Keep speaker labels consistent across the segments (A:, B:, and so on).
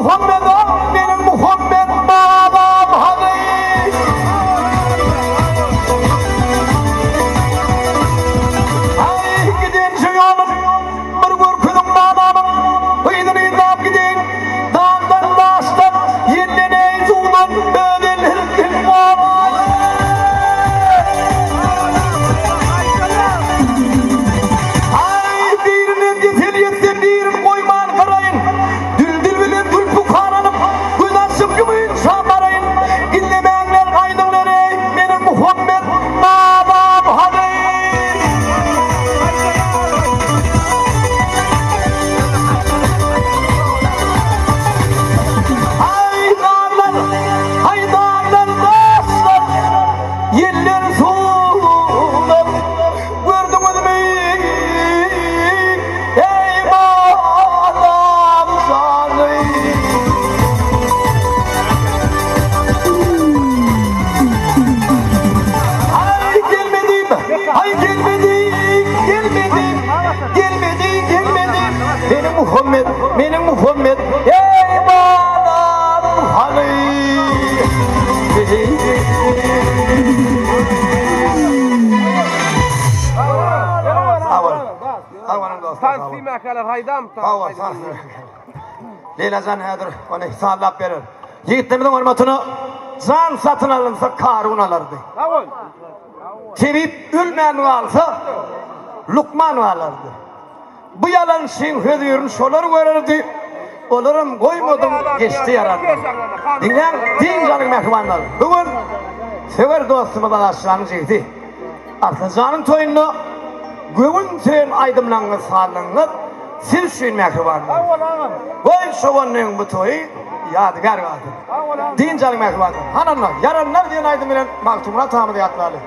A: Muhammed'im, benim Muhammed babam hadi. Ay gidin şu yolum, bir görkünüm babamım. Hıydın idap gidin, dağdan daştan, yeniden ey zuğdan, ödülürdün babam. Ay birinin getir yetti, birin koyman karayın. Düldül bilen tulpu karanıp, kuydaşıp gümüyün şamarayın. İnlemeyenler aydınlar ey, benim Muhammed babam hadi. Hay dağlar dostlar, yerler soğular. Gördünüz mü ey babam canı? Ay gelmedim, ay gelmedim, gelmedim, gelmedim, gelmedim. Benim Muhammed, benim Muhammed, ey babam hani.
B: Tansi mekalar haydam.
A: Leyla can hadır, onu sağlap verir. Yiğitlerimizin hürmetine can satın alınsa karun alırdı. Sevip ülmen alsa lukman alırdı. Bu yalan şeyin hüdürün şoları verirdi. Olurum koymadım geçti yarardı. Dinlen din canın mehmanlar. Bugün sever dostumuz Alaşlan'ın cihdi. Artıcanın toyunu göğün tüyün aydımlanğı sağlığını sil şuyun mehribanlar. Koy şovanın bu toyu yadigar vardır. Din canın mehribanlar. Hanımlar, yaranlar diyen aydımlanan maktumuna tamamı diyatlarlı.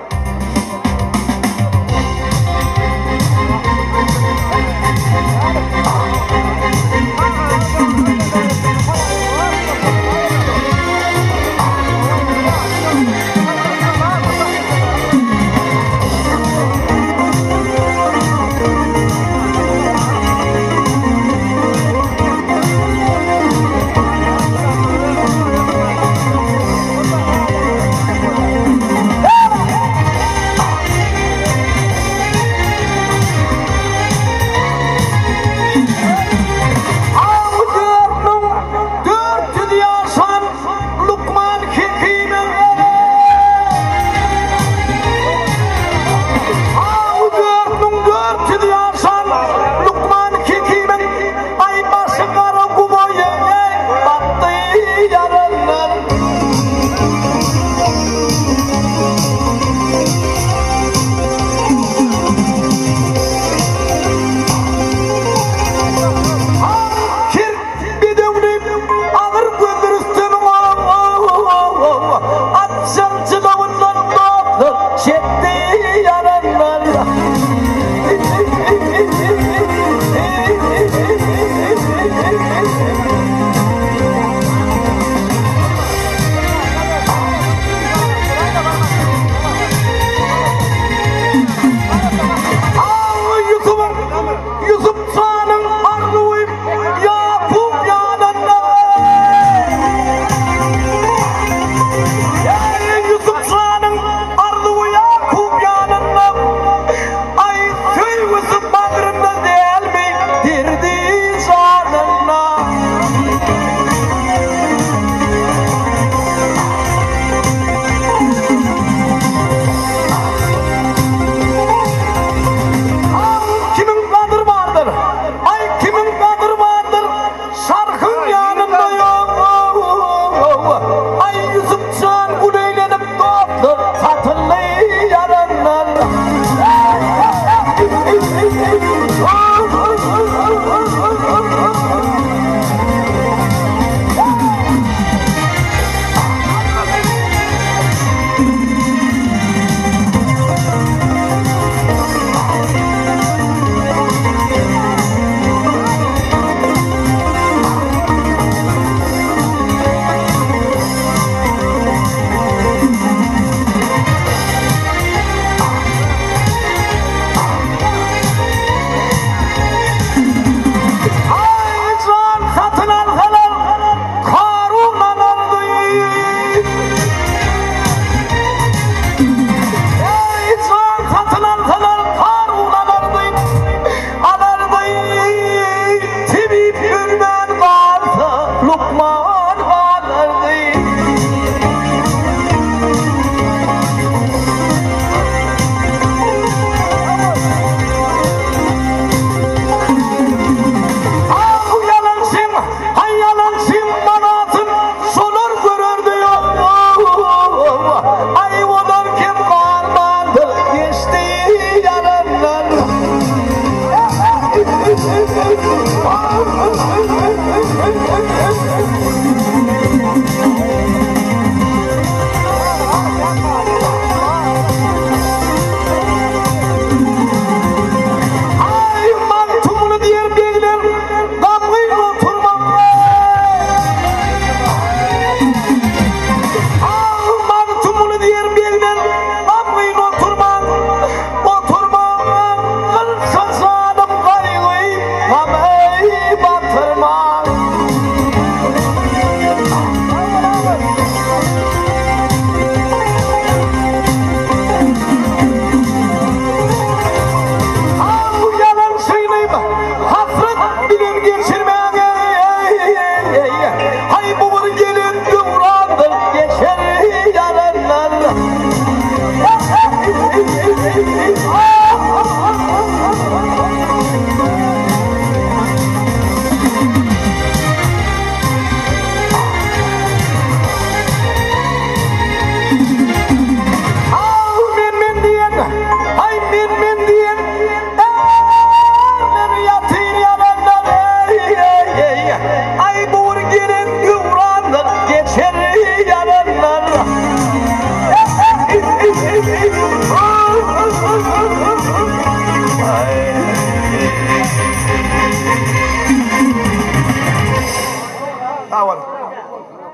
A: Sağ ol.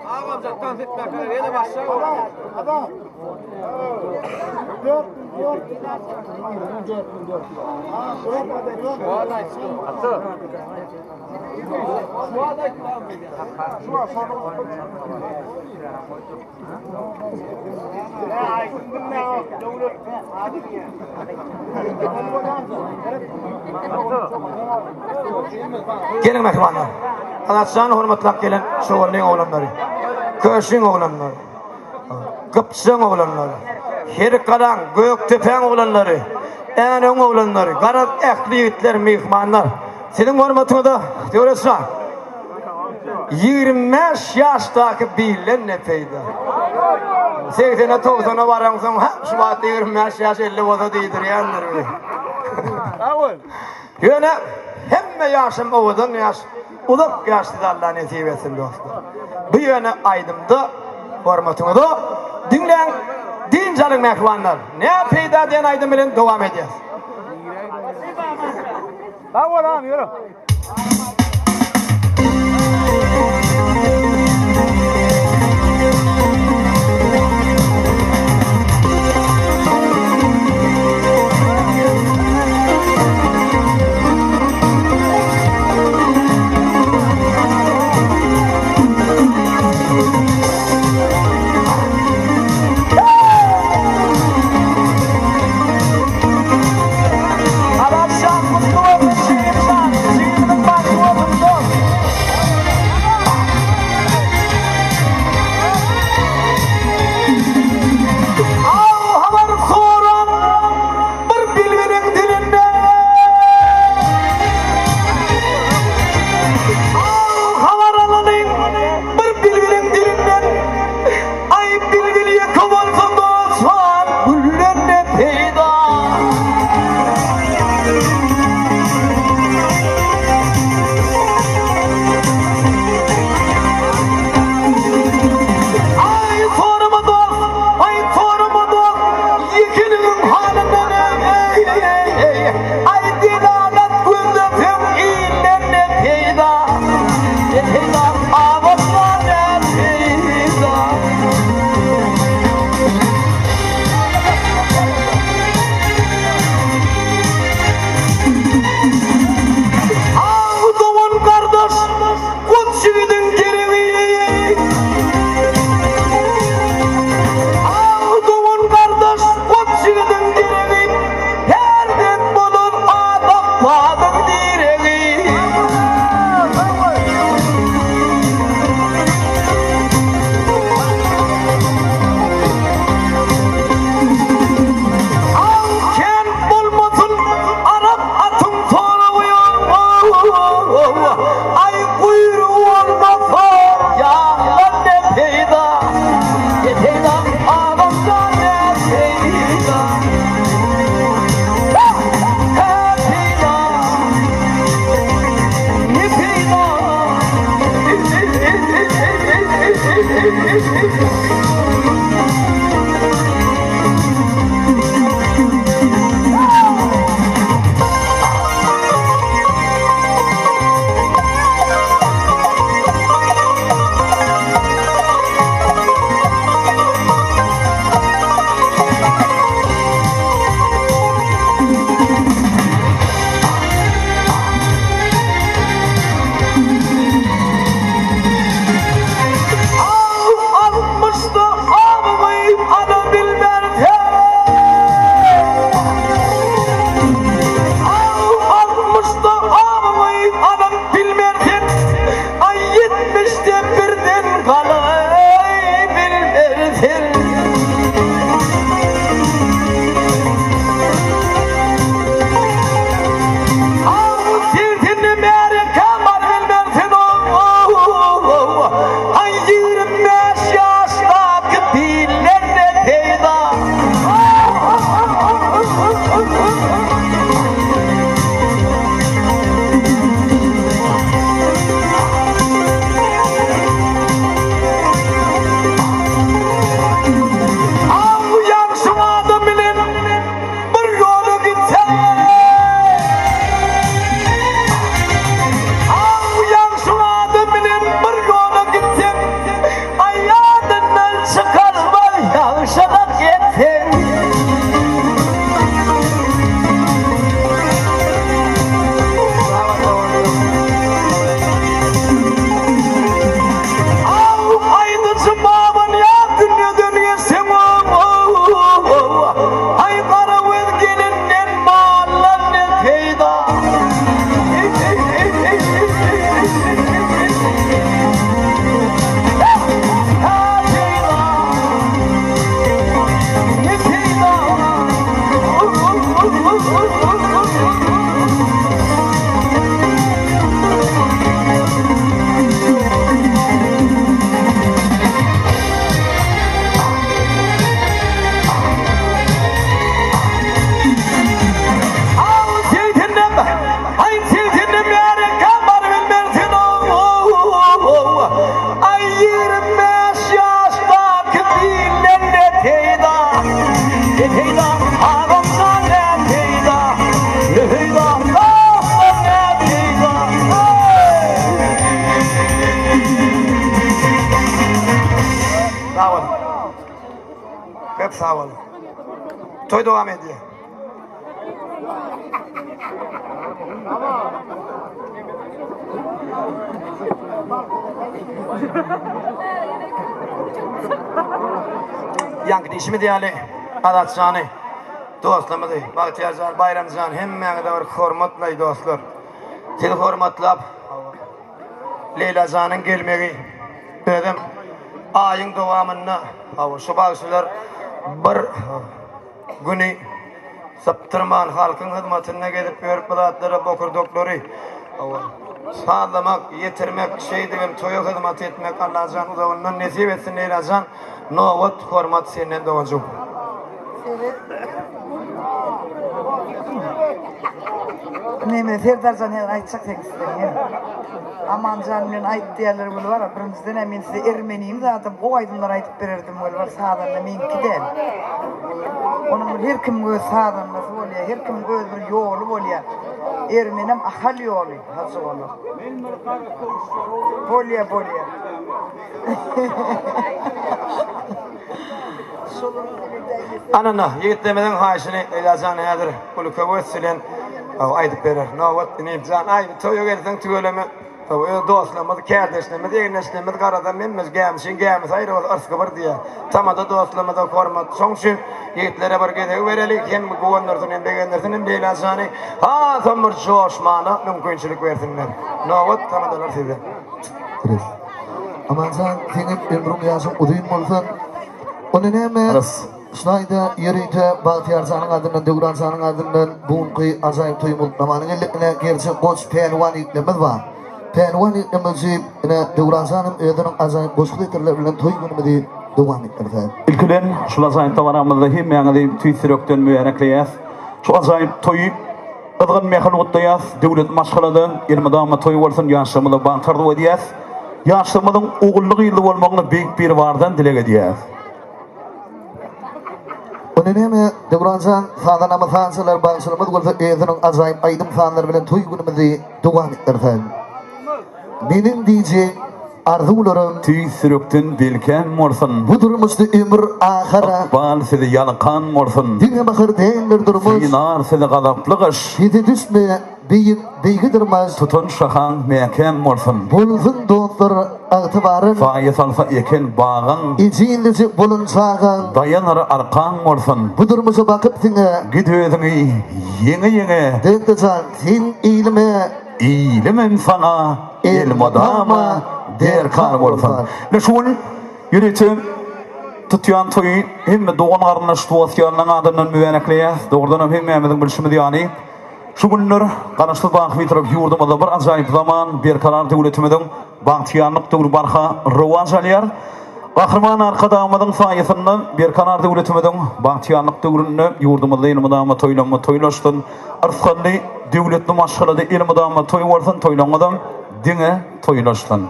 B: Ağam zattan etmekler. Yine başlayalım.
C: Adam.
A: Gelin mehmanlar. Anatsan hurmatlap gelen şoğulun oğlanları. Köşün oğlanları. Gıpsın oğlanları. Her karan gök tepen oğlanları. Enen oğlanları. Garat ehli yiğitler mehmanlar. Senin hurmatını da diyorsan 25 yaştaki bilen ne peyda. 80'e 90'a varansın ha şu vaat 25 yaş 50 olsa değildir yandır. Yöne hemme yaşım oğudun yaş. Uluk yaşlı da Allah nasip etsin dostlar. Bu yöne aydımda hormatını da dinleyen din canın mehvanlar. Ne peyda diyen aydım bilen devam edeceğiz.
C: Bravo lan yürü.
A: Arap şah mutlu olsun şehir şah. Şehir sağ olun. Hep sağ olun. Toy devam ediyor. Yankı işimi diyali adatçani dostlarımızı Bahtiyarcan Bayramcan hemmeye de var hormatlı dostlar. Siz hormatlap Leyla Can'ın gelmeyi dedim ayın devamında şu bağışlar bir günü saptırman halkın hizmetine gelip görüp bilatlara bokur doktori sağlamak, yetirmek, şey degem toya hizmet etmek Allah Can uzağından nesip etsin Leyla Can novat hormat senden doğacağım.
D: Evet. Neyme Serdarcan her aytacak tek istedim. Aman canımın ayt diğerleri böyle var. Birinciden emin size Ermeniyim zaten o aydınlar aytıp verirdim böyle var sağdan da minki değil. Onun her kim göz sağdan nasıl oluyor, her kim göz bir yolu oluyor. Ermenim ahal yolu, hazır olur. Bolya.
A: Anana yigitlemeden haşini Elazan hadir kulu kabul silen aydıp verir. Navat dineyim can aydı toyu gelsen tüyleme. Tabii dostlarımız, kardeşlerimiz, eğleşlerimiz karadan memmiz gelmiş ayrı arska var diye. Tamada dostlarımız da kormat. Son için yigitlere bir gede verelik hem güvenlersin hem beğenirsin hem Elazan'ı ha samur coşmana mümkünçülük versinler. Navat tamadalar size.
E: Aman sen senin ömrüm yaşım udayım olsun. Onun hemen Şunayda yeriyde Bahtiyarcan'ın adından, Degrancan'ın adından buğunki acayip toyumuz namanın ellikine gerçi koç pehlivan iklimiz var. Pehlivan iklimizi Degrancan'ın ödünün acayip boşluk etirlerle toy günümüzü devam ettirdi.
F: İlkilen şu acayip tavaramızda hem yani tüysürökten müyerek şu acayip toyu ıdgın mehalutdayız, devlet maşgaladan ilmidama toyu olsun yaşamıda bantardı ediyaz. Yaşamıdın oğulluğu yılı olmağını büyük bir vardan dile ediyaz.
E: Onun hemen Degrancan sağdan sançalar bağışlarımız olsa ödünün acayip aydım sanlar bilen toy günümüzü devam ettirdi. Benim diyeceğim arzularım
F: Tüysürökten bilken morsun.
E: bu durumuzda ömür ahara
F: Bal sizi yalqan morsun.
E: dine bakır değerler durumuz
F: Sinar sizi gadaplıqış.
E: hidi düşme beyi durmaz
F: Tutun şahan mekem morsun.
E: bulsun dostlar ağıtıbarın
F: Faiz alsa eken bağın.
E: İçindeki bulunsağın
F: Dayanır arkan morsun.
E: bu durumuza bakıp sine
F: Gidödüğü yenge
E: Döktecan sen ilme
F: İlimim sana ilmadama derkar olsun. Ne şun yönetim tutuyan toyu hem doğanlarına situasyonların adından müvenekliye doğrudan hem memedin bilişimi yani şu günler kanışlı bank bitirip yurdumada bir acayip zaman bir karar devletimizin banktiyanlık doğru barha rıvanç alıyor. Kahraman arkadaşımızın sayesinde bir karar devletimizin banktiyanlık doğrunu yurdumada ilmadama toylaştın. Arslanlı devletli maşgalada ilmadama toy olsun toylamadan dine toylaştın.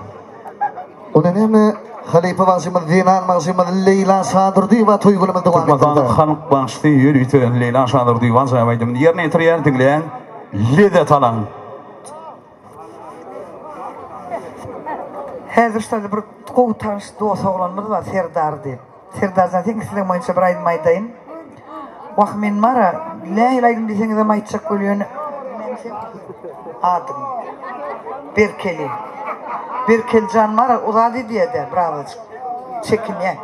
E: onun hemen Halife Vasımız Zinan Vasımız Leyla Sadır diva toy günümüz devam
F: Tutmadan
E: ettirdi.
F: halk başlı yürütü Leyla Şadır divan saymaydım. Yerine yetiriyor dinleyen lezzet alan.
D: Hazır işte bir koğutanış dost oğlanımız var Serdar deyip. Serdar'dan sen sizden boyunca bir aydım aydayın. Bak men mara, la ilaydım deseniz ama aytacak koyuyorsun. Adım. Berkeli. Berkelcan mara, o da dedi ya de, bravo'cuk. Çekin ya.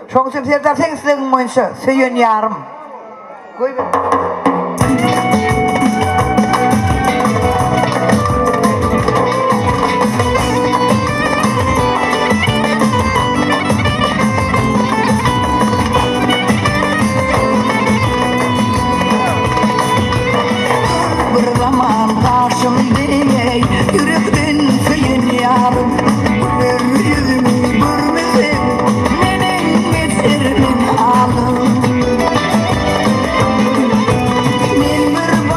D: Şoň üçin Serdar sen sizden boyunca söyleyin yarım. Koy ver. Bir zaman karşım diye yürekten söyleyin yarım. Yüzümü görmesin, nenin mesirmin alım. Men bir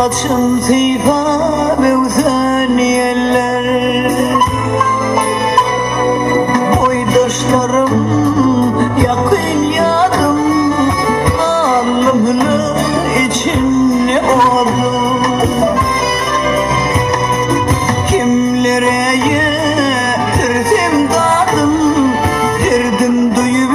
G: Saçım tipa mevzen yeller Boydaşlarım yakın yadım Alnımın içine aldım Kimlere yetirdim dadım Derdim duyup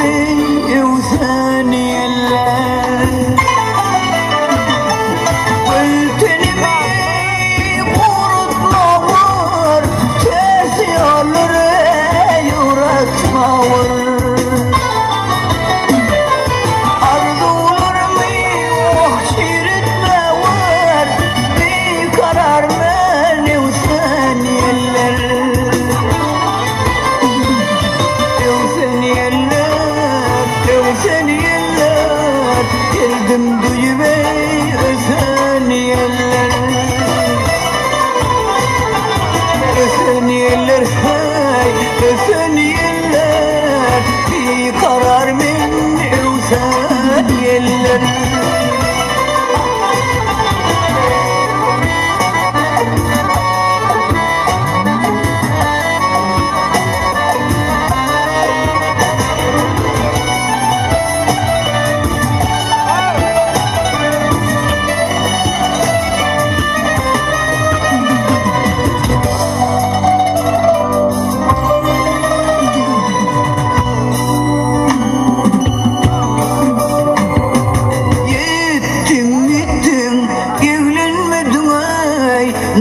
G: sen yeller Geldim duyuver özen yeller Özen yeller hey özen yeller Bir karar min özen yeller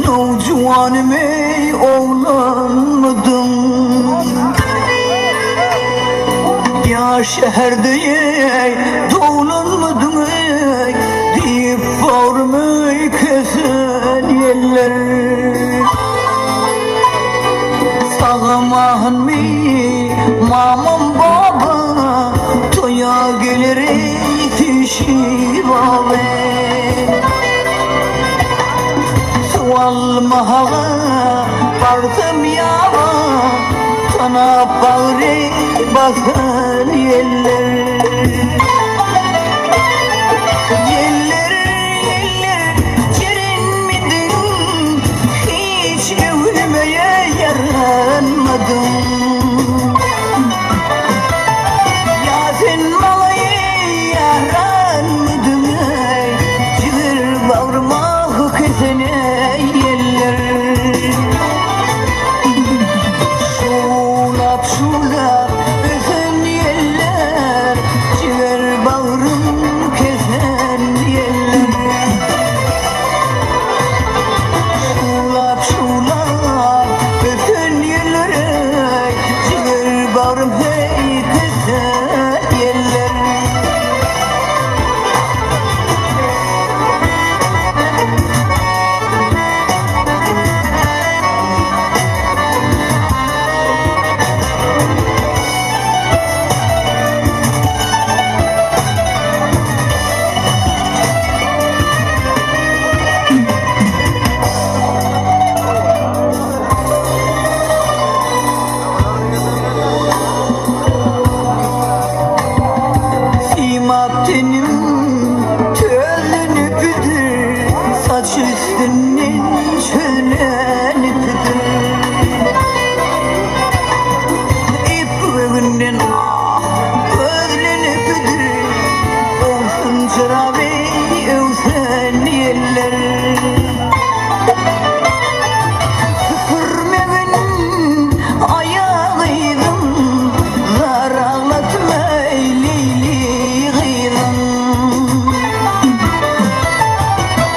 G: Novcuanım ey oğlanmadım Ya şehirde ey doğulanmadım ey Deyip bağırmayı kesen yeller Ağamahın mi mamam baba toya gelir tişi baba Sualmaha pardım yava sana bağrı bakar yeller Yeller çerinmedin hiç evlenmeye yaranmadın Yazın malayı yaranmadın Cığır bağırma hüküzene yeller Şulap şulap özen yeller Cığır bağırım kezen yeller Şulap şulap özen yeller Cığır bağırım hey kezen yeller Simak tenim tölünüpüdür Saç üstünün çölünüpüdür İpvögünden öğlenüpüdür Olsun çırağı öğsen yeller Süpürmemin ayağıydım Zar ağlatmay leyli gıydım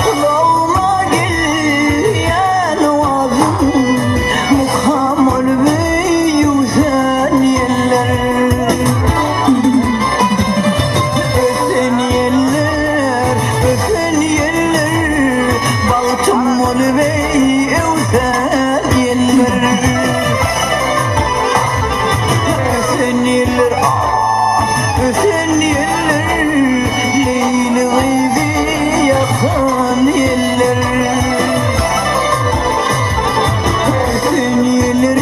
G: Kulağıma gelyen vazım Mukammal büyüsen yeller Öten yeller, öten yeller Bağıtım ol bey öten yeller Öten yeller, öten yeller Leyli gıybi yakan yeller Öten yeller,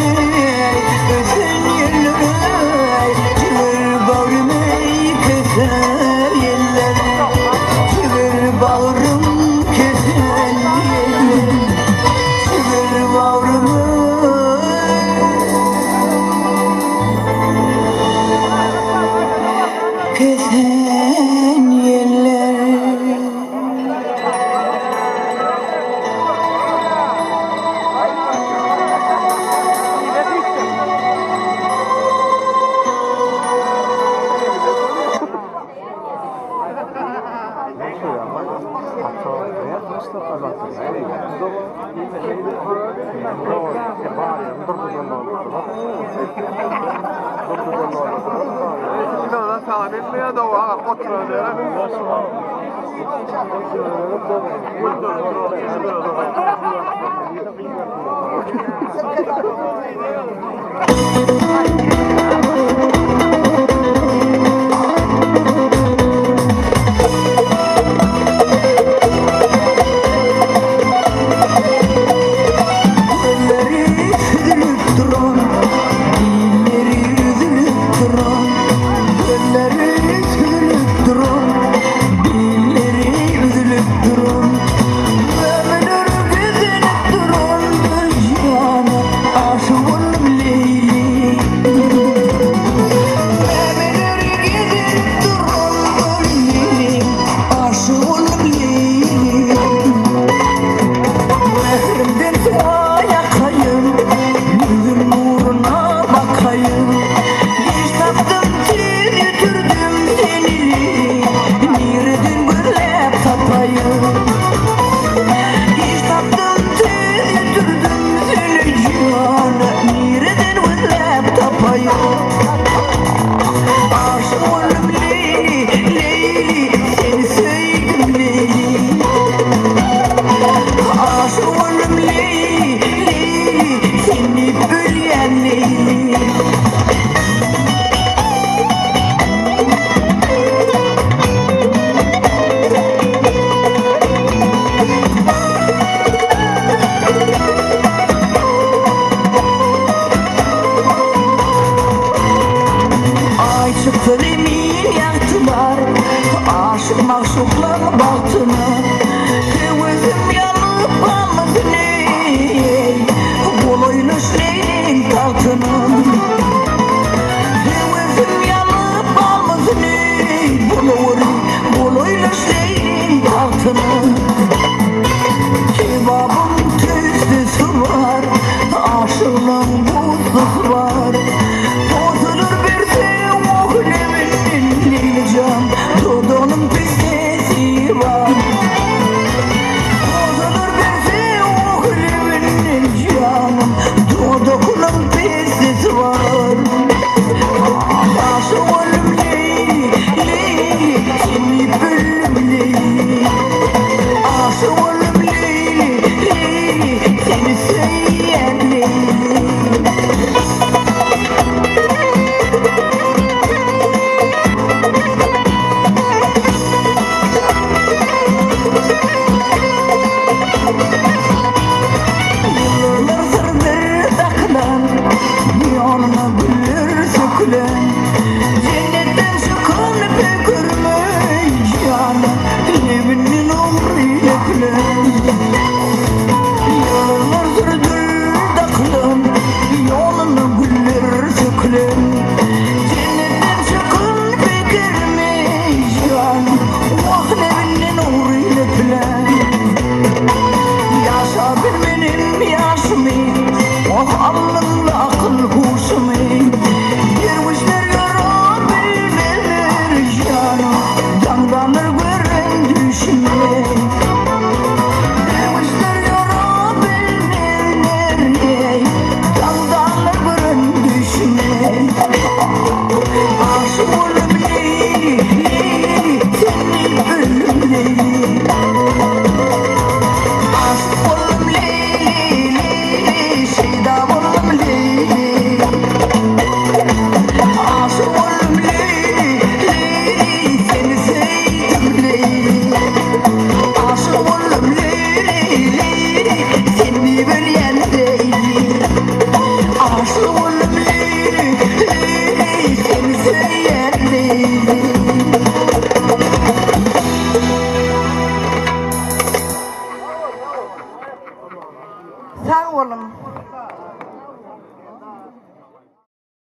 G: öten yeller Cığır bağrımı keser yeller Cığır bağrım keser yeller Cığır bağrımı kesen yeller
B: Kilodan sana bilmeye de o ağa kontrolüyor.
G: Elleri üzülüp duran, dilleri üzülüp duran Elleri üzülüp duran, dilleri üzülüp duran Ömür güzelip duran cana aşık oldum Leyli Ömür güzelip duran Leyli aşık oldum Leyli Mehrimden yakayım, yüzün nuruna bakayım Hiç taktım ki götürdüm seni Neredin böyle tapayım Hiç taktım ki götürdüm seni cana Neredin böyle tapayım Aşık oldum Leyli, Leyli Seni sevdim Leyli Aşık oldum Leyli, Leyli Seni bölyen Leyli yıldız var. Bozulur bir sevuk Leyli'nin Leylican, Dodo'nun pistesi var. Bozulur bir sevuk Leyli'nin canım, Dodo'nun pistesi var. Aşık oğlum Leyli, Leyli, seni bölüm Leyli. Aşık oğlum Leyli, Leyli, seni söyleyen Leyli. Yıllar sırdır takılan, yanına güller sökülen, cennetten çıkan pekürmüş canım, evinin umriyle gülen. Yıllar sırdır takılan, yanına güller sökülen, cennetten çıkan pekürmüş canım, vah evinin umriyle gülen. Yaşa benim yaşımı, oh Allah'ın akıl huşumu. Yermişler yara bilmeler canım, candanır gören düşümü. Yermişler yara bilmeler, candanır gören düşümü. Aşık oğlum Leyli, Leyli, seni ölüm Leyli. Aşık oğlum Leyli, Leyli, şida oğlum Leyli. Aşık oğlum Leyli, Leyli, seni sevdim Leyli. Aşık oğlum Leyli, Leyli, seni bölyen Leyli. Aşık oğlum Leyli, Leyli, seni söyleyen Leyli.
D: Sağ olun.